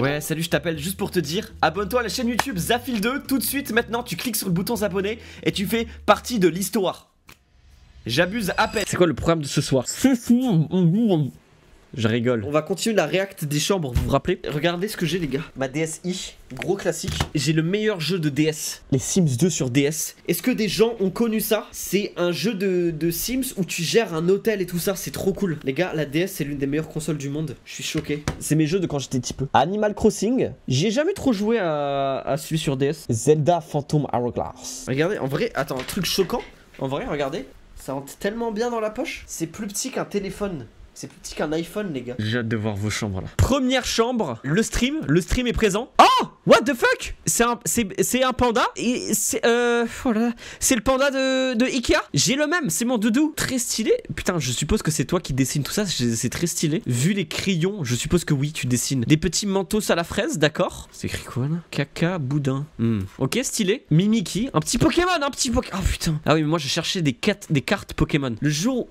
Ouais, salut, je t'appelle juste pour te dire, abonne-toi à la chaîne YouTube Zafil2 tout de suite maintenant, tu cliques sur le bouton s'abonner et tu fais partie de l'histoire. J'abuse à peine. C'est quoi le programme de ce soir? Je rigole. On va continuer la react des chambres, vous vous rappelez? Regardez ce que j'ai les gars. Ma DSi, gros classique. J'ai le meilleur jeu de DS, les Sims 2 sur DS. Est-ce que des gens ont connu ça? C'est un jeu de Sims où tu gères un hôtel et tout ça, c'est trop cool. Les gars, la DS c'est l'une des meilleures consoles du monde. Je suis choqué. C'est mes jeux de quand j'étais petit peu. Animal Crossing, j'y ai jamais trop joué à celui sur DS. Zelda Phantom Hourglass. Regardez, en vrai, attends, un truc choquant. En vrai, regardez, ça rentre tellement bien dans la poche. C'est plus petit qu'un téléphone. C'est plus petit qu'un iPhone, les gars. J'ai hâte de voir vos chambres là. Première chambre, le stream est présent. Oh, what the fuck? C'est un panda et c'est voilà, c'est le panda de Ikea. J'ai le même, c'est mon doudou. Très stylé. Putain, je suppose que c'est toi qui dessines tout ça. C'est très stylé. Vu les crayons, je suppose que oui, tu dessines des petits manteaux à la fraise, d'accord? C'est écrit quoi là? Caca boudin. Ok, stylé. Mimiki, un petit Pokémon, Oh putain. Ah oui, mais moi je cherchais des cartes Pokémon. Le jour.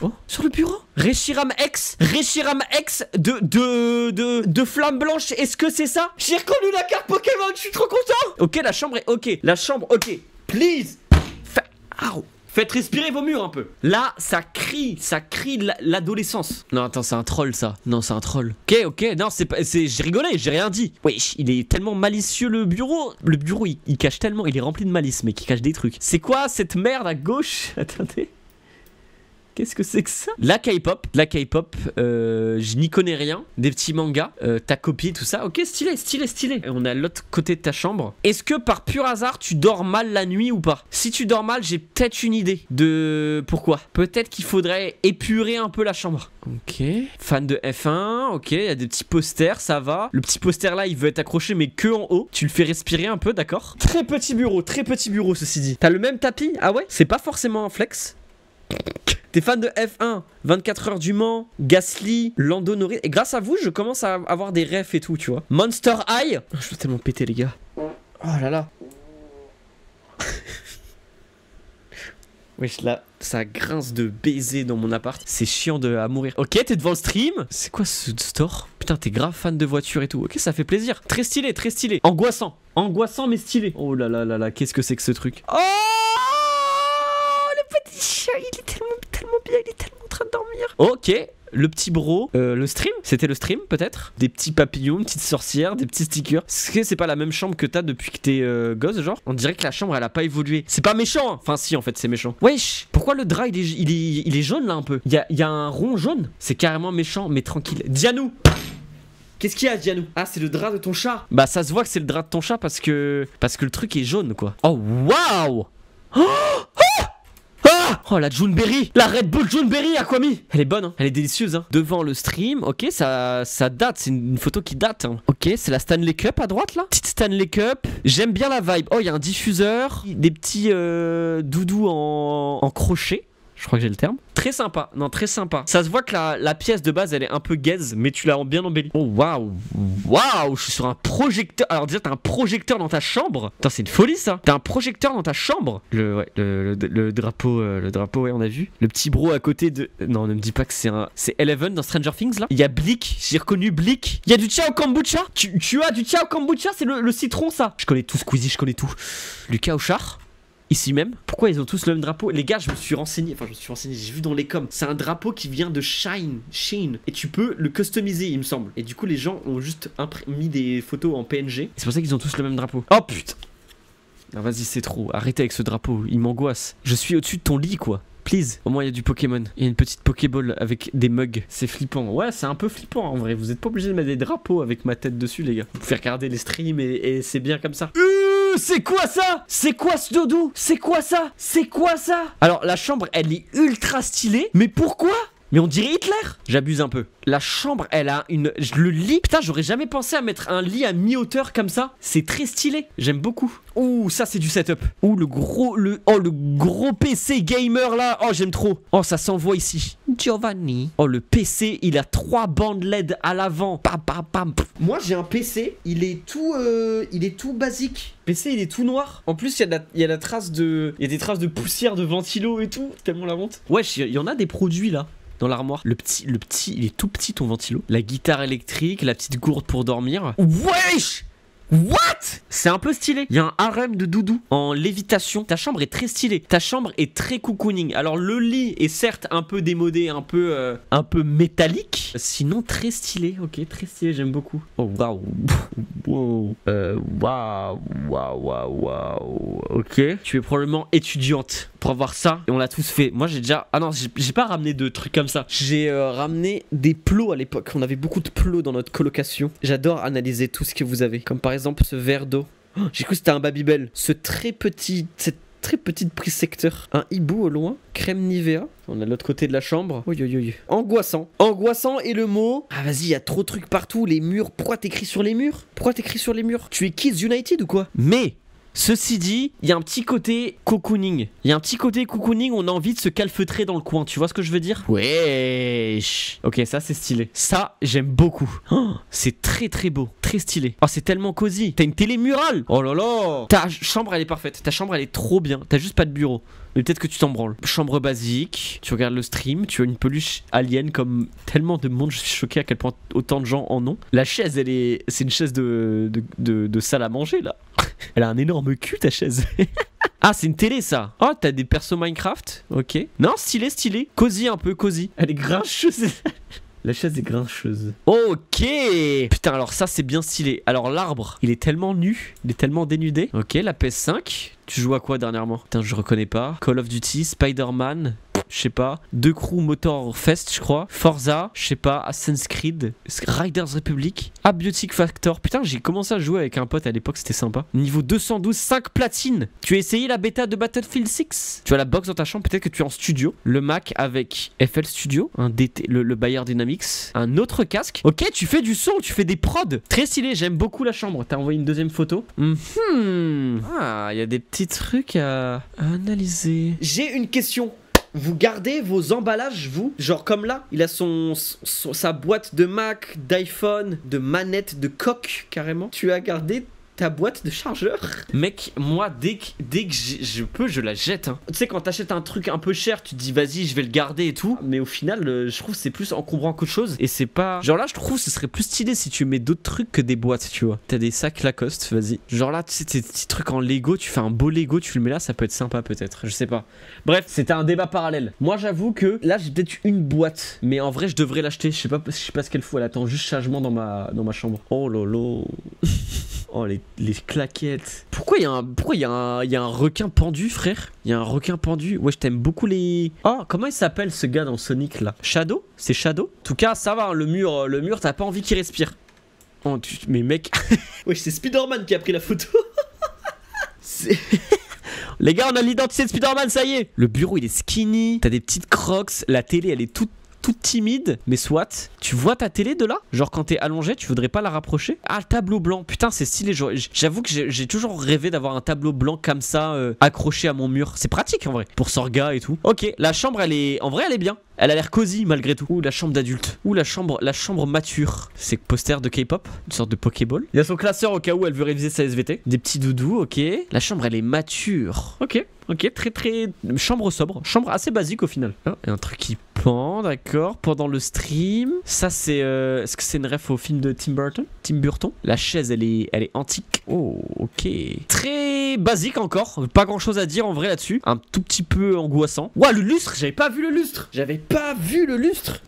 Oh, sur le bureau. Reshiram X de Flamme Blanche, est-ce que c'est ça? J'ai reconnu la carte Pokémon, je suis trop content. Ok, la chambre est ok. La chambre, ok. Please. Faites respirer vos murs un peu. Là, ça crie l'adolescence. Non, attends, c'est un troll ça. Non, c'est un troll. Ok, non, j'ai rigolé, j'ai rien dit. Wesh, il est tellement malicieux le bureau. Le bureau, il cache tellement, il est rempli de malice, mais qui cache des trucs. C'est quoi cette merde à gauche? Attendez. Qu'est-ce que c'est que ça? La K-pop, je n'y connais rien. Des petits mangas, t'as copié tout ça. Ok, stylé. Et on est à l'autre côté de ta chambre. Est-ce que par pur hasard, tu dors mal la nuit ou pas? Si tu dors mal, j'ai peut-être une idée de pourquoi. Peut-être qu'il faudrait épurer un peu la chambre. Ok. Fan de F1, ok, il y a des petits posters, ça va. Le petit poster là, il veut être accroché, mais que en haut. Tu le fais respirer un peu, d'accord? Très petit bureau, ceci dit. T'as le même tapis? Ah ouais? C'est pas forcément un flex. T'es fan de F1, 24 heures du Mans, Gasly, Lando Norris. Et grâce à vous, je commence à avoir des refs et tout, tu vois. Monster High. Je dois tellement péter, les gars. Oh là là. Wesh, là, ça grince de baiser dans mon appart. C'est chiant à mourir. Ok, t'es devant le stream. C'est quoi ce store? Putain, t'es grave fan de voitures et tout. Ok, ça fait plaisir. Très stylé. Angoissant, mais stylé. Oh là là là là, qu'est-ce que c'est que ce truc? Oh, le petit chat, il est tellement bien, il est tellement en train de dormir. Ok, le petit bro, le stream, c'était le stream peut-être? Des petits papillons, une petite sorcière, des petits stickers. Est-ce que c'est pas la même chambre que t'as depuis que t'es gosse, genre? On dirait que la chambre elle a pas évolué. C'est pas méchant, hein. Enfin si, en fait c'est méchant. Wesh, pourquoi le drap il est jaune là un peu? Il y a un rond jaune. C'est carrément méchant, mais tranquille. Dianou, qu'est-ce qu'il y a, Dianou? Ah, c'est le drap de ton chat. Bah ça se voit que c'est le drap de ton chat parce que le truc est jaune quoi. Oh waouh. Oh la Juneberry, la Red Bull Juneberry Aquami. Elle est bonne, hein. Elle est délicieuse, hein. Devant le stream, ok, ça date, c'est une photo qui date, hein. Ok, c'est la Stanley Cup à droite là. Petite Stanley Cup, j'aime bien la vibe. Oh, il y a un diffuseur, des petits doudous en crochet. Je crois que j'ai le terme. Très sympa, non, très sympa. Ça se voit que la pièce de base elle est un peu gaze, mais tu l'as bien embellie. Oh waouh, je suis sur un projecteur. Alors déjà t'as un projecteur dans ta chambre. Putain, c'est une folie ça. T'as un projecteur dans ta chambre. Le drapeau, ouais, on a vu. Le petit bro à côté de. Non, ne me dis pas que c'est Eleven dans Stranger Things là. Il y a Blick, j'ai reconnu Blick. Il y a du Ciao Kombucha. Tu as du Ciao Kombucha, c'est le citron ça. Je connais tout Squeezie, je connais tout. Lucas Auchard. Ici même. Pourquoi ils ont tous le même drapeau? Les gars, je me suis renseigné, j'ai vu dans les coms. C'est un drapeau qui vient de Shein. Et tu peux le customiser, il me semble. Et du coup, les gens ont juste mis des photos en PNG. C'est pour ça qu'ils ont tous le même drapeau. Oh putain. Ah, vas-y, c'est trop. Arrêtez avec ce drapeau, il m'angoisse. Je suis au-dessus de ton lit, quoi. Please. Au moins, il y a du Pokémon. Il y a une petite Pokéball avec des mugs. C'est flippant. Ouais, c'est un peu flippant en vrai. Vous êtes pas obligé de mettre des drapeaux avec ma tête dessus, les gars. Vous pouvez regarder les streams et c'est bien comme ça. C'est quoi ça? C'est quoi ce doudou? C'est quoi ça? Alors, la chambre, elle est ultra stylée. Mais pourquoi? Mais on dirait Hitler. J'abuse un peu. La chambre, elle a le lit. Putain, j'aurais jamais pensé à mettre un lit à mi-hauteur comme ça. C'est très stylé. J'aime beaucoup. Ouh, ça c'est du setup. Ouh, le gros PC gamer là. Oh, j'aime trop. Oh, ça s'envoie ici. Giovanni. Oh, le PC, il a 3 bandes LED à l'avant. Pam, pam, pam. Moi, j'ai un PC. Il est tout basique. PC, il est tout noir. En plus, il y a des traces de poussière de ventilo et tout. Tellement la honte. Wesh, il y en a des produits là. dans l'armoire. Le petit, il est tout petit ton ventilo. La guitare électrique, la petite gourde pour dormir. Wesh! What? C'est un peu stylé. Il y a un harem de doudou en lévitation. Ta chambre est très stylée. Ta chambre est très cocooning. Alors le lit est certes un peu démodé, un peu métallique. Sinon très stylé. Ok, très stylé. J'aime beaucoup. Oh waouh. Wow. Waouh. Ok. Tu es probablement étudiante pour avoir ça. Et on l'a tous fait. Moi j'ai déjà. Ah non, j'ai pas ramené de trucs comme ça. J'ai ramené des plots à l'époque. On avait beaucoup de plots dans notre colocation. J'adore analyser tout ce que vous avez. Comme par exemple ce verre d'eau. Oh, j'ai cru que c'était un Babybel. Cette très petite prise secteur. Un hibou au loin. Crème Nivea. On est de l'autre côté de la chambre. Angoissant. Angoissant et le mot. Ah vas-y, il y a trop de trucs partout. Les murs. Pourquoi t'écris sur les murs? Tu es Kids United ou quoi? Mais ceci dit, il y a un petit côté cocooning. On a envie de se calfeutrer dans le coin. Tu vois ce que je veux dire? Wesh. Ok, ça c'est stylé. Ça, j'aime beaucoup. Oh, c'est très très beau. Très stylé. Oh, c'est tellement cosy. T'as une télé murale. Oh là là. Ta chambre, elle est parfaite. Ta chambre, elle est trop bien. T'as juste pas de bureau. Mais peut-être que tu t'en branles. Chambre basique, tu regardes le stream, tu as une peluche alien comme tellement de monde, je suis choqué à quel point autant de gens en ont. La chaise, c'est une chaise de salle à manger là. Elle a un énorme cul ta chaise. Ah, c'est une télé ça. Oh, t'as des persos Minecraft. Ok. Non, stylé. Cosy un peu, cosy. Elle est grincheuse. La chaise est grincheuse. Ok. Putain, alors ça c'est bien stylé. Alors l'arbre, il est tellement nu, il est tellement dénudé. Ok, la PS5. Tu joues à quoi dernièrement? Putain, je reconnais pas. Call of Duty, Spider-Man, je sais pas. Deux Crew Motor Fest, je crois. Forza, je sais pas. Assassin's Creed, Riders Republic, Abiotic Factor. Putain, j'ai commencé à jouer avec un pote à l'époque, c'était sympa. Niveau 212, 5 platines. Tu as essayé la bêta de Battlefield 6? Tu as la box dans ta chambre, peut-être que tu es en studio. Le Mac avec FL Studio, un DT, le Bayer Dynamics, un autre casque. Ok, tu fais du son, tu fais des prods. Très stylé, j'aime beaucoup la chambre. T'as envoyé une deuxième photo. Ah, il y a des petits trucs à analyser. J'ai une question. Vous gardez vos emballages, vous? Genre comme là, il a sa boîte de Mac, d'iPhone, de manette, de coque, carrément. Tu as gardé ta boîte de chargeur? Mec, moi, dès que je peux, je la jette. Hein. Tu sais, quand t'achètes un truc un peu cher, tu te dis vas-y, je vais le garder et tout. Mais au final, je trouve que c'est plus encombrant qu'autre chose. Et c'est pas. Genre là, je trouve que ce serait plus stylé si tu mets d'autres trucs que des boîtes, tu vois. T'as des sacs Lacoste, vas-y. Genre là, tu sais, tes petits trucs en Lego, tu fais un beau Lego, tu le mets là, ça peut être sympa peut-être. Je sais pas. Bref, c'était un débat parallèle. Moi, j'avoue que là, j'ai peut-être une boîte. Mais en vrai, je devrais l'acheter. Je sais pas ce qu'elle fout. Elle attend juste changement dans ma chambre. Oh lolo. Oh les claquettes. Pourquoi il y a un requin pendu, frère? Il y a un requin pendu. Ouais, je t'aime beaucoup les. Oh, comment il s'appelle ce gars dans Sonic là? Shadow? C'est Shadow? En tout cas, ça va, hein, le mur, t'as pas envie qu'il respire. Oh, mais mec. Ouais, c'est Spider-Man qui a pris la photo. Les gars, on a l'identité de Spider-Man, ça y est. Le bureau, il est skinny. T'as des petites crocs. La télé, elle est toute timide, mais soit. Tu vois ta télé de là? Genre quand t'es allongé, tu voudrais pas la rapprocher? Ah, le tableau blanc, putain, c'est stylé. J'avoue que j'ai toujours rêvé d'avoir un tableau blanc comme ça accroché à mon mur. C'est pratique en vrai, pour Sorga et tout. Ok, la chambre, en vrai, elle est bien. Elle a l'air cosy malgré tout. Ouh, la chambre d'adulte. Ouh, la chambre mature. C'est poster de K-pop, une sorte de Pokéball. Il y a son classeur au cas où elle veut réviser sa SVT. Des petits doudous, ok. La chambre, elle est mature. Ok, très chambre sobre. Chambre assez basique au final. Oh, et un truc qui pend, d'accord. Pendant le stream. Ça, c'est. Est-ce que c'est une ref au film de Tim Burton? La chaise, elle est antique. Oh, ok. Très basique encore. Pas grand chose à dire en vrai là-dessus. Un tout petit peu angoissant. Ouah, le lustre. J'avais pas vu le lustre.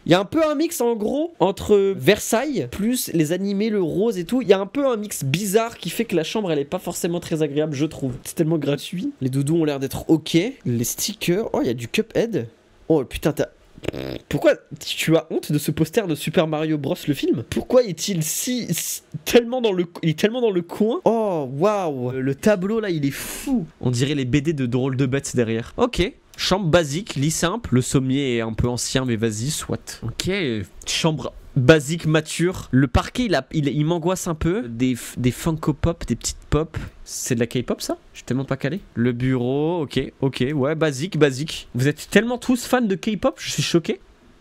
Il y a un peu un mix en gros entre Versailles plus les animés, le rose et tout. Il y a un peu un mix bizarre qui fait que la chambre elle est pas forcément très agréable, je trouve. C'est tellement gratuit. Les doudous ont l'air d'être ok. Les stickers. Oh, il y a du Cuphead. Oh putain, pourquoi tu as honte de ce poster de Super Mario Bros le film? Pourquoi est-il tellement dans le coin? Oh waouh, le tableau là il est fou. On dirait les BD de Drôle de Bêtes derrière. Ok. Chambre basique, lit simple. Le sommier est un peu ancien, mais vas-y, soit. Ok. Chambre basique, mature. Le parquet, il m'angoisse un peu. Des Funko Pop, des petites pop. C'est de la K-pop, ça? Je suis tellement pas calé. Le bureau, ok. Ouais, basique. Vous êtes tellement tous fans de K-pop, je suis choqué.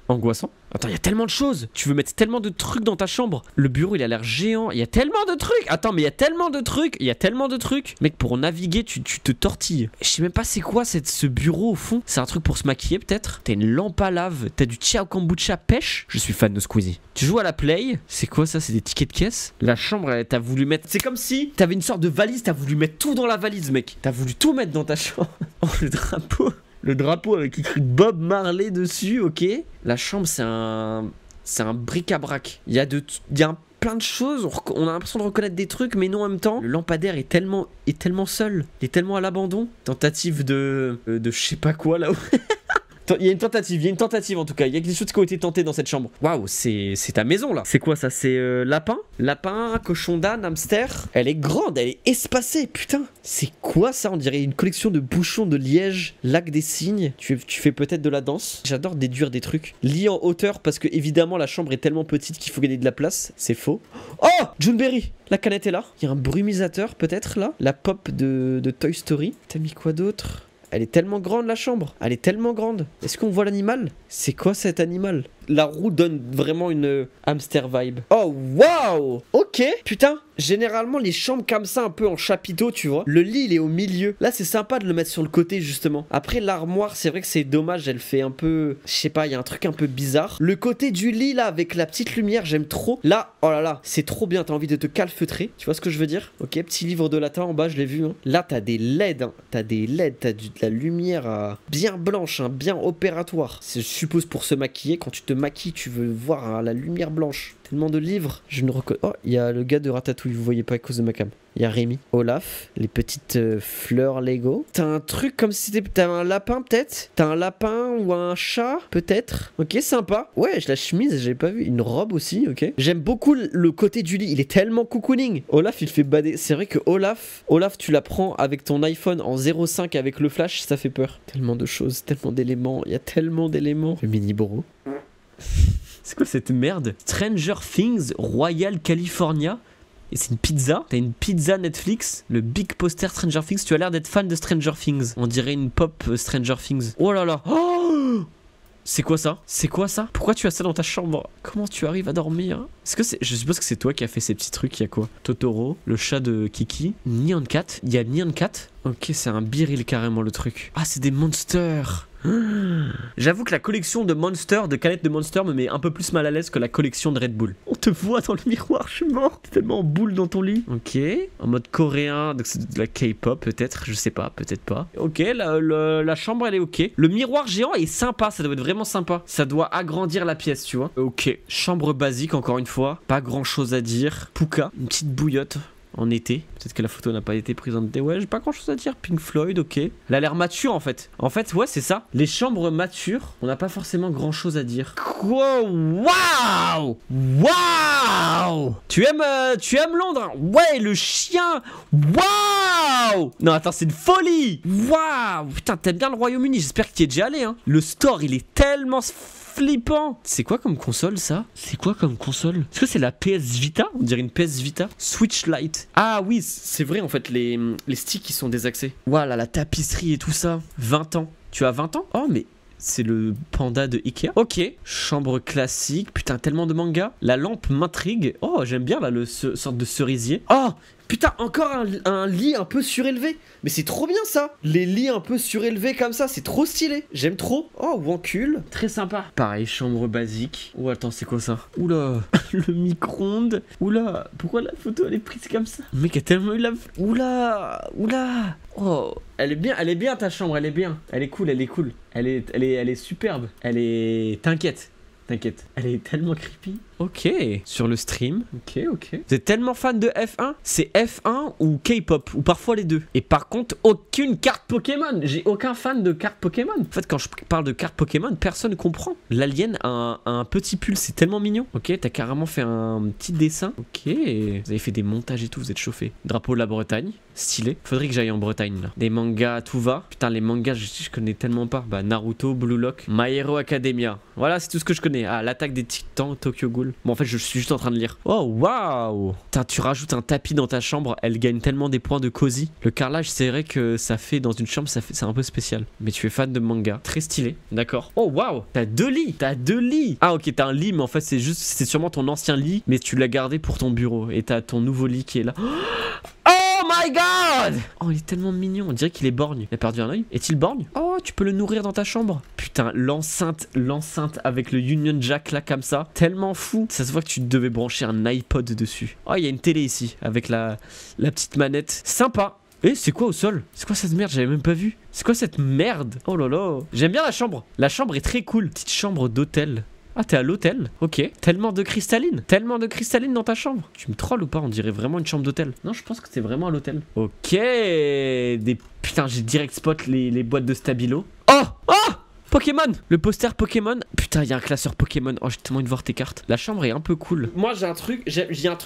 Angoissant. Attends, il y a tellement de choses. Tu veux mettre tellement de trucs dans ta chambre. Le bureau, il a l'air géant. Il y a tellement de trucs. Attends, mais il y a tellement de trucs. Il y a tellement de trucs. Mec, pour naviguer, tu te tortilles. Je sais même pas c'est quoi ce bureau au fond. C'est un truc pour se maquiller peut-être. T'as une lampe à lave. T'as du chai au kombucha pêche. Je suis fan de Squeezie. Tu joues à la play. C'est quoi ça? C'est des tickets de caisse. La chambre, t'as voulu mettre... C'est comme si t'avais une sorte de valise. T'as voulu mettre tout dans la valise, mec. T'as voulu tout mettre dans ta chambre. Oh, le drapeau. Le drapeau avec écrit Bob Marley dessus, ok. La chambre, c'est un bric-à-brac. Il y a plein de choses. On a l'impression de reconnaître des trucs, mais non en même temps. Le lampadaire est tellement seul. Il est tellement à l'abandon. Tentative de je sais pas quoi là-haut. Il y a une tentative en tout cas. Il y a des choses qui ont été tentées dans cette chambre. Waouh, c'est ta maison là. C'est quoi ça? C'est lapin? Lapin, cochon d'âne, hamster. Elle est grande, elle est espacée, putain. C'est quoi ça? On dirait une collection de bouchons de liège, lac des cygnes. Tu fais peut-être de la danse. J'adore déduire des trucs. Lit en hauteur parce que évidemment la chambre est tellement petite qu'il faut gagner de la place. C'est faux. Oh, Juneberry. La canette est là. Il y a un brumisateur peut-être là. La pop de Toy Story. T'as mis quoi d'autre? Elle est tellement grande la chambre. Elle est tellement grande. Est-ce qu'on voit l'animal? C'est quoi cet animal? La roue donne vraiment une hamster vibe. Oh waouh. Ok. Putain. Généralement les chambres comme ça un peu en chapiteau tu vois. Le lit il est au milieu. Là c'est sympa de le mettre sur le côté justement. Après l'armoire c'est vrai que c'est dommage. Elle fait un peu... Je sais pas, il y a un truc un peu bizarre. Le côté du lit là avec la petite lumière j'aime trop. Là, oh là là, c'est trop bien. T'as envie de te calfeutrer. Tu vois ce que je veux dire? Ok, petit livre de latin en bas, je l'ai vu hein. Là t'as des LED hein. T'as des LED, t'as de la lumière bien blanche hein, bien opératoire. Je suppose pour se maquiller. Quand tu te maquilles tu veux voir hein, la lumière blanche. Tellement de livres. Je ne reconnais... Oh, il y a le gars de Ratatouille, vous voyez pas à cause de ma cam. Il y a Rémi, Olaf, les petites fleurs Lego. T'as un truc comme si c'était... T'as un lapin peut-être? T'as un lapin ou un chat peut-être? Ok, sympa. Ouais, la chemise, j'ai pas vu. Une robe aussi, ok. J'aime beaucoup le côté du lit. Il est tellement cocooning. Olaf, il fait bader. C'est vrai que Olaf, tu la prends avec ton iPhone en 0.5 avec le flash, ça fait peur. Tellement de choses, tellement d'éléments. Il y a tellement d'éléments. Le mini bro. C'est quoi cette merde? Stranger Things Royal California. Et c'est une pizza. T'as une pizza Netflix. Le big poster Stranger Things. Tu as l'air d'être fan de Stranger Things. On dirait une pop Stranger Things. Oh là là. Oh, c'est quoi ça? C'est quoi ça? Pourquoi tu as ça dans ta chambre? Comment tu arrives à dormir? Est-ce que c'est... Je suppose que c'est toi qui as fait ces petits trucs. Il y a quoi? Totoro, le chat de Kiki, Nyan Cat. Il y a Nyan Cat. Ok, c'est un biril carrément le truc. Ah, c'est des monsters. J'avoue que la collection de Monster, de canettes de Monster me met un peu plus mal à l'aise que la collection de Red Bull. On te voit dans le miroir, je suis mort. T'es tellement en boule dans ton lit. Ok, en mode coréen, donc c'est de la K-pop peut-être, je sais pas, peut-être pas. Ok, la chambre elle est ok. Le miroir géant est sympa, ça doit être vraiment sympa. Ça doit agrandir la pièce, tu vois. Ok, chambre basique encore une fois, pas grand chose à dire. Puka, une petite bouillotte. En été, peut-être que la photo n'a pas été prise en été. Ouais, j'ai pas grand chose à dire. Pink Floyd, ok. Elle a l'air mature en fait. En fait, ouais, c'est ça. Les chambres matures, on n'a pas forcément grand chose à dire. Quoi? Waouh! Waouh! Tu aimes Londres? Ouais, le chien! Waouh! Non, attends, c'est une folie! Waouh! Putain, t'aimes bien le Royaume-Uni? J'espère que tu y es déjà allé, hein. Le store, il est tellement flippant. C'est quoi comme console ça? C'est quoi comme console? Est-ce que c'est la PS Vita? On dirait une PS Vita. Switch Lite. Ah oui, c'est vrai en fait, les sticks qui sont désaxés. Voilà, la tapisserie et tout ça. 20 ans. Tu as 20 ans? Oh mais... C'est le panda de Ikea. Ok. Chambre classique. Putain, tellement de mangas. La lampe m'intrigue. Oh, j'aime bien là, sorte de cerisier. Oh, putain, encore un lit un peu surélevé. Mais c'est trop bien ça. Les lits un peu surélevés comme ça, c'est trop stylé. J'aime trop. Oh, wancule. Très sympa. Pareil, chambre basique. Oh, attends, c'est quoi ça? Oula. Le micro-ondes. Oula. Pourquoi la photo elle est prise comme ça? Le mec a tellement eu la... Oula. Oula. Oh. Elle est bien ta chambre, elle est bien. Elle est cool, elle est cool. Elle est superbe. Elle est... T'inquiète. Elle est tellement creepy. Ok. Sur le stream. Ok. Vous êtes tellement fan de F1? C'est F1 ou K-pop, ou parfois les deux. Et par contre, aucune carte Pokémon. J'ai aucun fan de carte Pokémon. En fait, quand je parle de carte Pokémon, personne ne comprend. L'alien a un petit pull, c'est tellement mignon. Ok, t'as carrément fait un petit dessin. Ok. Vous avez fait des montages et tout, vous êtes chauffé. Drapeau de la Bretagne. Stylé. Faudrait que j'aille en Bretagne là. Des mangas, tout va. Putain, les mangas, je connais tellement pas. Bah, Naruto, Blue Lock, My Hero Academia. Voilà, c'est tout ce que je connais. connais. Ah, l'attaque des titans, Tokyo Ghoul. Bon, en fait, je suis juste en train de lire. Oh, waouh. Tu rajoutes un tapis dans ta chambre, elle gagne tellement des points de cosy. Le carrelage, c'est vrai que ça fait dans une chambre, c'est un peu spécial. Mais tu es fan de manga. Très stylé, d'accord. Oh, waouh. T'as 2 lits. T'as 2 lits. Ah, ok, t'as un lit, mais en fait, c'est sûrement ton ancien lit, mais tu l'as gardé pour ton bureau. Et t'as ton nouveau lit qui est là. Oh my god! Oh, il est tellement mignon. On dirait qu'il est borgne. Il a perdu un œil. Est-il borgne? Oh, tu peux le nourrir dans ta chambre. Putain, l'enceinte avec le Union Jack là, comme ça. Tellement fou. Ça se voit que tu devais brancher un iPod dessus. Oh, il y a une télé ici, avec la petite manette. Sympa. Eh, c'est quoi au sol? C'est quoi cette merde? J'avais même pas vu. C'est quoi cette merde? Oh là là. J'aime bien la chambre. La chambre est très cool. Petite chambre d'hôtel. Ah, t'es à l'hôtel? Ok. Tellement de cristalline. Tellement de cristalline dans ta chambre. Tu me trolles ou pas? On dirait vraiment une chambre d'hôtel. Non, je pense que c'est vraiment à l'hôtel. Ok. Putain, j'ai direct spot les boîtes de Stabilo. Oh! Oh! Pokémon! Le poster Pokémon. Putain, il y a un classeur Pokémon. Oh, j'ai tellement envie de voir tes cartes. La chambre est un peu cool. Moi, j'ai un truc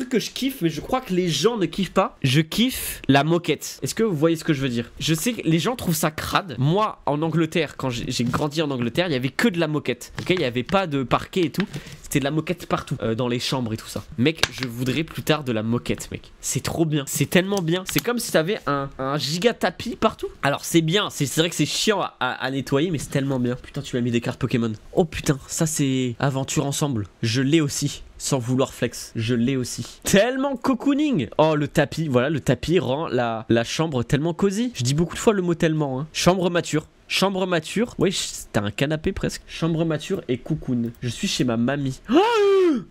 que je kiffe, mais je crois que les gens ne kiffent pas. Je kiffe la moquette. Est-ce que vous voyez ce que je veux dire? Je sais que les gens trouvent ça crade. Moi, en Angleterre, quand j'ai grandi en Angleterre, il y avait que de la moquette. Ok, il y avait pas de parquet et tout. C'était de la moquette partout, dans les chambres et tout ça. Mec, je voudrais plus tard de la moquette, mec. C'est trop bien. C'est tellement bien. C'est comme si t'avais un giga tapis partout. Alors, c'est bien. C'est vrai que c'est chiant à nettoyer, mais c'est tellement bien. Putain, tu m'as mis des cartes Pokémon. Oh putain, ça c'est Aventure Ensemble. Je l'ai aussi. Sans vouloir flex, je l'ai aussi. Tellement cocooning. Oh, le tapis, voilà, le tapis rend la chambre tellement cosy. Je dis beaucoup de fois le mot tellement, hein. Chambre mature. Chambre mature. Oui, t'as un canapé presque. Chambre mature et cocoon. Je suis chez ma mamie. Oh,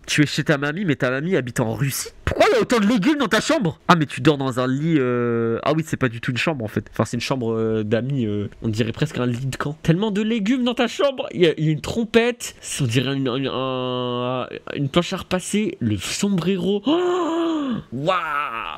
tu es chez ta mamie, mais ta mamie habite en Russie. Pourquoi il y a autant de légumes dans ta chambre? Ah, mais tu dors dans un lit... Ah oui, c'est pas du tout une chambre en fait. Enfin, c'est une chambre d'amis. On dirait presque un lit de camp. Tellement de légumes dans ta chambre. Il y a une trompette. On dirait une planche à repasser. Le sombrero. Waouh!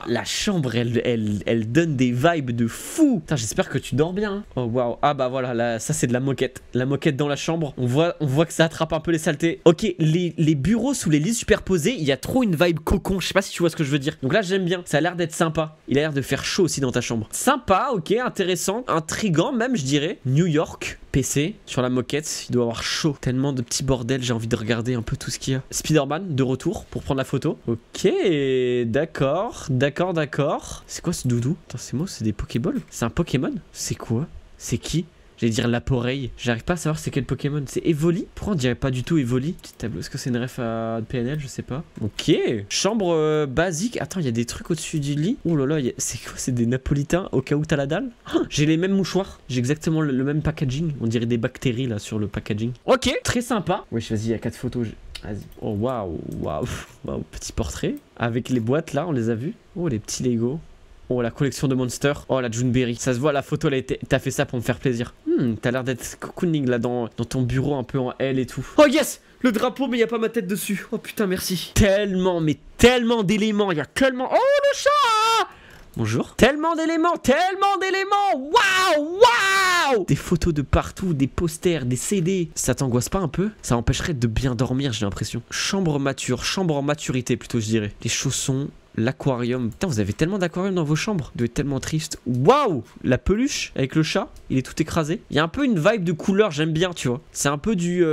La chambre, elle donne des vibes de fou. Putain, j'espère que tu dors bien. Hein. Oh waouh. Ah bah voilà, là, ça c'est de la moquette. La moquette dans la chambre. On voit que ça attrape un peu les saletés. Ok, les bureaux sous les lits superposés, il y a trop une vibe cocon. Je sais pas si tu vois ce que je veux dire. Donc là, j'aime bien. Ça a l'air d'être sympa. Il a l'air de faire chaud aussi dans ta chambre. Sympa, ok, intéressant, intriguant même, je dirais. New York. PC sur la moquette, il doit avoir chaud. Tellement de petits bordels, j'ai envie de regarder un peu tout ce qu'il y a. Spider-Man de retour pour prendre la photo. Ok, d'accord. C'est quoi ce doudou? Attends, c'est moi, c'est des Pokéballs? C'est un Pokémon? C'est quoi? C'est qui? J'allais dire Laporeille. J'arrive pas à savoir c'est quel Pokémon. C'est Evoli? Pourquoi on dirait pas du tout Evoli? Petit tableau. Est-ce que c'est une ref à PNL? Je sais pas. Ok. Chambre basique. Attends, il y a des trucs au-dessus du lit. Oh là là, c'est quoi? C'est des napolitains au cas où t'as la dalle? Oh, j'ai les mêmes mouchoirs. J'ai exactement le même packaging. On dirait des bactéries là sur le packaging. Ok, très sympa. Wesh, vas-y, il y a 4 photos. Vas-y. Oh waouh. Petit portrait. Avec les boîtes là, on les a vues. Oh, les petits Lego. Oh, la collection de Monster. Oh, la Juneberry. Ça se voit, la photo, t'as fait ça pour me faire plaisir. T'as l'air d'être cocooning là dans ton bureau un peu en L et tout. Oh yes! Le drapeau, mais il n'y a pas ma tête dessus. Oh putain, merci. Tellement d'éléments. Il y a tellement... Oh, le chat! Bonjour. Tellement d'éléments. Waouh! Des photos de partout, des posters, des CD. Ça t'angoisse pas un peu? Ça empêcherait de bien dormir, j'ai l'impression. Chambre mature, chambre en maturité plutôt, je dirais. Les chaussons... L'aquarium. Putain, vous avez tellement d'aquarium dans vos chambres. Vous devez être tellement triste. Waouh! La peluche avec le chat. Il est tout écrasé. Il y a un peu une vibe de couleur, j'aime bien, tu vois. C'est un peu du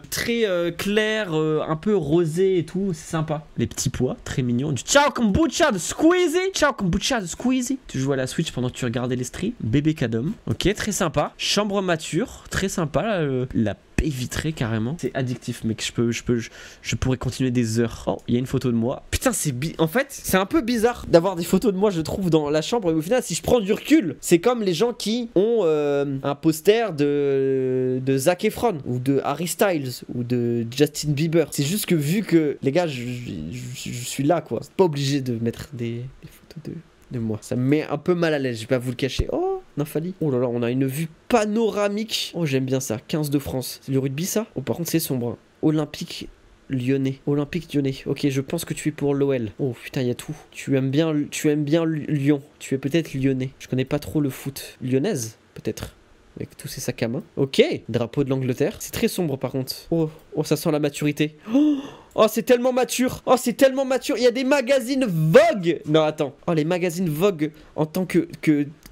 très clair, un peu rosé et tout. C'est sympa. Les petits pois, très mignons. Du Ciao Kombucha de Squeezie. Tu joues à la Switch pendant que tu regardais les streams. Bébé Cadom. Ok, très sympa. Chambre mature. Très sympa. La baie vitrée carrément. C'est addictif, mec. Je pourrais continuer des heures. Oh, il y a une photo de moi. Putain, en fait, c'est un peu bizarre d'avoir des photos de moi, je trouve, dans la chambre. Et au final, si je prends du recul, c'est comme les gens qui ont un poster de Zac Efron ou de Harry Styles ou de Justin Bieber. C'est juste que vu que les gars, je suis là, quoi. C'est pas obligé de mettre des photos de moi. Ça me met un peu mal à l'aise, je vais pas vous le cacher. Oh, Nymphalie. Oh là là, on a une vue panoramique. Oh, j'aime bien ça. 15 de France. C'est le rugby, ça? Oh, par contre, c'est sombre. Hein. Olympique Lyonnais. Ok, je pense que tu es pour l'OL. Oh putain, il y a tout. Tu aimes bien Lyon. Tu es peut-être lyonnais. Je connais pas trop le foot. Lyonnaise, peut-être. Avec tous ces sacs à main. Ok, drapeau de l'Angleterre. C'est très sombre par contre. Oh, ça sent la maturité. Oh, c'est tellement mature. Il y a des magazines Vogue. Non, attends. Oh, les magazines Vogue en tant que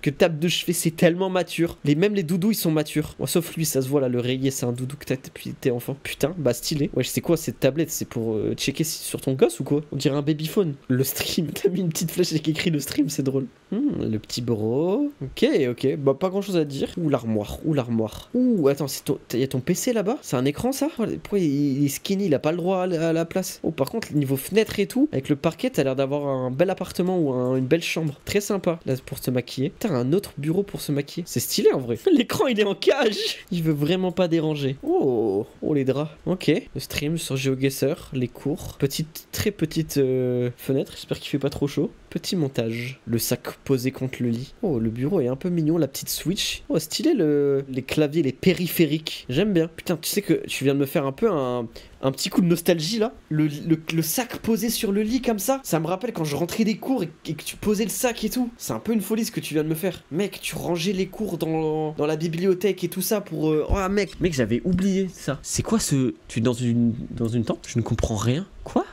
que table de chevet, c'est tellement mature. Même les doudous, ils sont matures. Bon, sauf lui, ça se voit là, le rayé, c'est un doudou que t'as depuis t'es enfant. Putain, bah stylé. Ouais, c'est quoi cette tablette? C'est pour checker sur ton gosse ou quoi? On dirait un babyphone. Le stream, t'as mis une petite flèche avec écrit le stream, c'est drôle. Le petit bro. Ok, ok. Bah, pas grand chose à dire. Ouh, l'armoire. Ouh, l'armoire. Ouh, attends, y a ton PC là-bas? C'est un écran ça? Pourquoi il est skinny? Il a pas le droit à la place. Oh, par contre, niveau fenêtre et tout, avec le parquet, t'as l'air d'avoir un bel appartement ou une belle chambre. Très sympa là pour se maquiller. T'as un autre bureau pour se maquiller. C'est stylé en vrai. L'écran il est en cage. Il veut vraiment pas déranger. Oh, oh les draps. Ok. Le stream sur GeoGuessr, les cours. Très petite fenêtre. J'espère qu'il fait pas trop chaud. Petit montage. Le sac posé contre le lit. Oh, le bureau est un peu mignon. La petite Switch. Oh, stylé les claviers, les périphériques. J'aime bien. Putain, tu sais que tu viens de me faire un peu un petit coup de nostalgie là. Le sac posé sur le lit comme ça. Ça me rappelle quand je rentrais des cours et que tu posais le sac et tout. C'est un peu une folie ce que tu viens de me faire. Mec, tu rangeais les cours dans la bibliothèque et tout ça pour... Oh mec, j'avais oublié ça. C'est quoi ce... Tu es dans une tente? Je ne comprends rien. Quoi?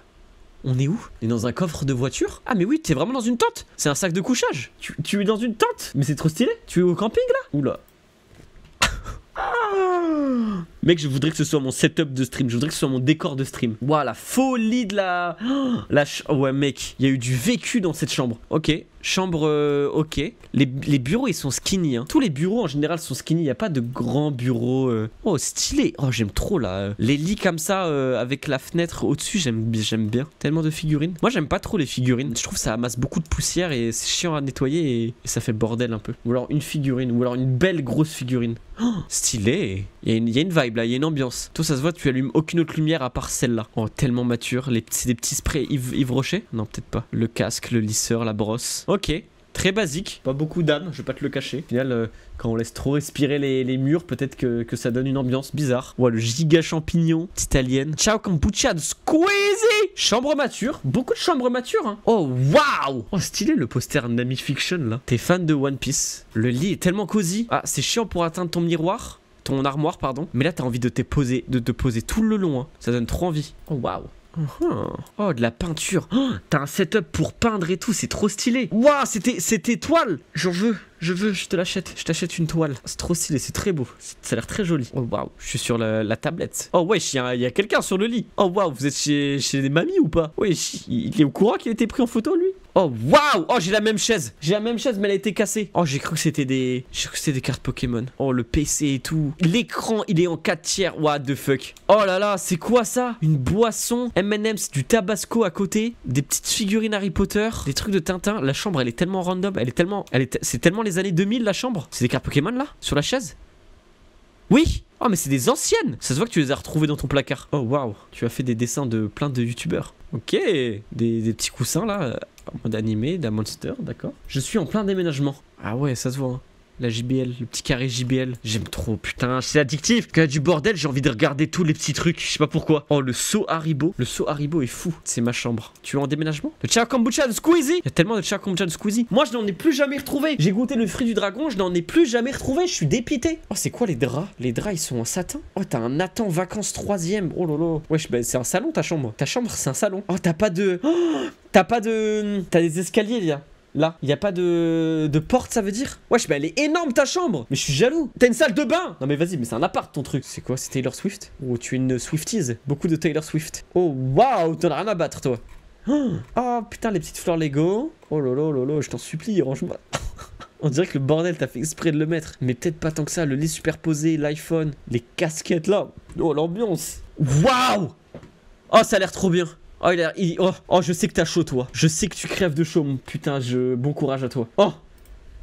On est où? On est dans un coffre de voiture? Ah mais oui, t'es vraiment dans une tente. C'est un sac de couchage. Tu es dans une tente? Mais c'est trop stylé. Tu es au camping là? Oula. Mec, je voudrais que ce soit mon setup de stream. Je voudrais que ce soit mon décor de stream. Waouh, la folie de la... Oh, ouais mec, il y a eu du vécu dans cette chambre. Ok, chambre, ok. Les bureaux ils sont skinny hein. Tous les bureaux en général sont skinny. Il n'y a pas de grands bureaux. Oh stylé. Oh j'aime trop là. Les lits comme ça avec la fenêtre au-dessus, j'aime bien. Tellement de figurines. Moi j'aime pas trop les figurines. Je trouve que ça amasse beaucoup de poussière et c'est chiant à nettoyer et ça fait bordel un peu. Ou alors une figurine. Ou alors une belle grosse figurine. Oh, stylé. Il y a une vibe là, il y a une ambiance. Toi ça se voit, tu allumes aucune autre lumière à part celle-là. Oh tellement mature. C'est des petits sprays Yves Rocher? Non peut-être pas. Le casque, le lisseur, la brosse. Ok. Très basique, pas beaucoup d'âme, je vais pas te le cacher. Au final, quand on laisse trop respirer les murs, peut-être que ça donne une ambiance bizarre. Ouais, le giga champignon, italienne. Ciao kombucha de Squeezie. Chambre mature, beaucoup de chambres matures. Hein. Oh, waouh. Oh, stylé le poster Nami Fiction là. T'es fan de One Piece. Le lit est tellement cosy. Ah, c'est chiant pour atteindre ton miroir. Ton armoire, pardon. Mais là, t'as envie de te poser tout le long. Hein. Ça donne trop envie. Oh, waouh. Oh, de la peinture. Oh, t'as un setup pour peindre et tout, c'est trop stylé. Waouh, c'était toile. J'en veux, je te l'achète. Je t'achète une toile. C'est trop stylé, c'est très beau. Ça a l'air très joli. Oh waouh, je suis sur la tablette. Oh wesh, il y a quelqu'un sur le lit. Oh waouh, vous êtes chez des mamies ou pas? Wesh, il est au courant qu'il a été pris en photo lui? Oh waouh. Oh j'ai la même chaise. J'ai la même chaise mais elle a été cassée. Oh j'ai cru que c'était des cartes Pokémon. Oh le PC et tout. L'écran il est en 4 tiers. What the fuck. Oh là là, c'est quoi ça? Une boisson, M&M's, du Tabasco à côté, des petites figurines Harry Potter, des trucs de Tintin. La chambre elle est tellement random, c'est tellement les années 2000 la chambre. C'est des cartes Pokémon là sur la chaise? Oui. Oh mais c'est des anciennes. Ça se voit que tu les as retrouvées dans ton placard. Oh waouh, tu as fait des dessins de plein de youtubeurs. Ok, des petits coussins là, en mode animé, d'un monster, d'accord. Je suis en plein déménagement. Ah ouais, ça se voit hein. La JBL, le petit carré JBL. J'aime trop, putain, c'est addictif. Quand il y a du bordel, j'ai envie de regarder tous les petits trucs. Je sais pas pourquoi. Oh, le seau Haribo. Le seau Haribo est fou. C'est ma chambre. Tu es en déménagement? Le Ciao Kombucha de Squeezie. Il y a tellement de Ciao Kombucha de Squeezie. Moi, je n'en ai plus jamais retrouvé. J'ai goûté le fruit du dragon, je n'en ai plus jamais retrouvé. Je suis dépité. Oh, c'est quoi les draps? Les draps, ils sont en satin. Oh, t'as un Nathan vacances 3ème. Oh lolo. Wesh, bah, c'est un salon ta chambre. Ta chambre, c'est un salon. Oh, t'as pas de. Oh, t'as des escaliers, là, il n'y a pas de porte, ça veut dire? Wesh, bah elle est énorme ta chambre. Mais je suis jaloux. T'as une salle de bain. Non mais vas-y, mais c'est un appart ton truc. C'est quoi? C'est Taylor Swift? Oh, tu es une Swifties. Beaucoup de Taylor Swift. Oh, waouh, t'en as rien à battre, toi. Oh, putain, les petites fleurs Lego. Oh lolo, je t'en supplie, range-moi. On dirait que le bordel, t'as fait exprès de le mettre. Mais peut-être pas tant que ça. Le lit superposé, l'iPhone, les casquettes là. Oh, l'ambiance. Waouh. Oh, ça a l'air trop bien. Oh, je sais que t'as chaud, toi. Je sais que tu crèves de chaud, mon putain. Bon courage à toi. Oh,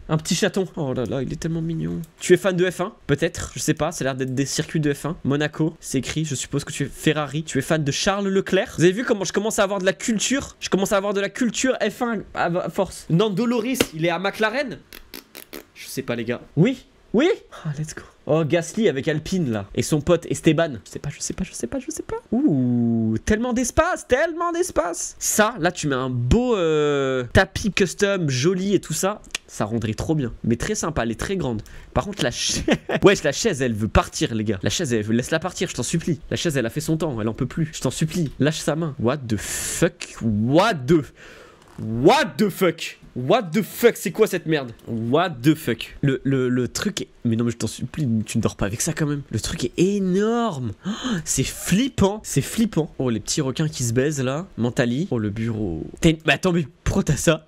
un petit chaton. Oh là là, il est tellement mignon. Tu es fan de F1? Peut-être, je sais pas. Ça a l'air d'être des circuits de F1. Monaco, c'est écrit. Je suppose que tu es Ferrari. Tu es fan de Charles Leclerc. Vous avez vu comment je commence à avoir de la culture? Je commence à avoir de la culture F1 à force. Nando Loris, il est à McLaren? Je sais pas, les gars. Oui? Ah, let's go. Oh, Gasly avec Alpine là. Et son pote Esteban. Je sais pas. Ouh, tellement d'espace. Ça, là, tu mets un beau tapis custom, joli et tout ça. Ça rendrait trop bien. Mais très sympa, elle est très grande. Par contre, la chaise. Wesh, la chaise, elle veut partir, les gars. La chaise, laisse-la partir, je t'en supplie. La chaise, elle a fait son temps, elle en peut plus. Je t'en supplie, lâche sa main. What the fuck? What the fuck? What the fuck, c'est quoi cette merde? What the fuck? Le truc est... Mais non mais je t'en supplie, tu ne dors pas avec ça quand même. Le truc est énorme. Oh, c'est flippant. C'est flippant. Oh, les petits requins qui se baisent là. Mentally. Oh, le bureau. Mais attends, mais pourquoi t'as ça?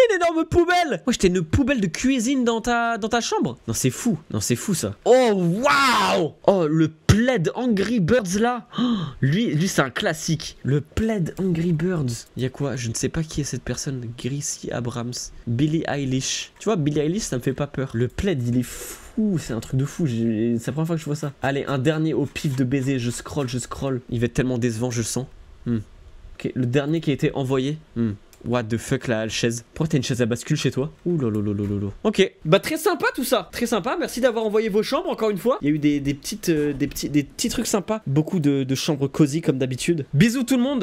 Une énorme poubelle! Wesh, t'as une poubelle de cuisine dans ta chambre? Non, c'est fou. Non, c'est fou ça. Oh, waouh! Oh, le plaid Angry Birds là. Oh, lui c'est un classique. Le plaid Angry Birds. Il y a quoi? Je ne sais pas qui est cette personne. Gracie Abrams. Billie Eilish. Tu vois, Billie Eilish, ça me fait pas peur. Le plaid, il est fou. C'est un truc de fou. C'est la première fois que je vois ça. Allez, un dernier au pif de baiser. Je scroll. Il va être tellement décevant, je le sens. Ok, le dernier qui a été envoyé. What the fuck la chaise? Pourquoi t'as une chaise à bascule chez toi? Ouh lolo. Ok, bah très sympa tout ça. Très sympa, merci d'avoir envoyé vos chambres encore une fois. Il y a eu des petits trucs sympas. Beaucoup de chambres cosy comme d'habitude. Bisous tout le monde.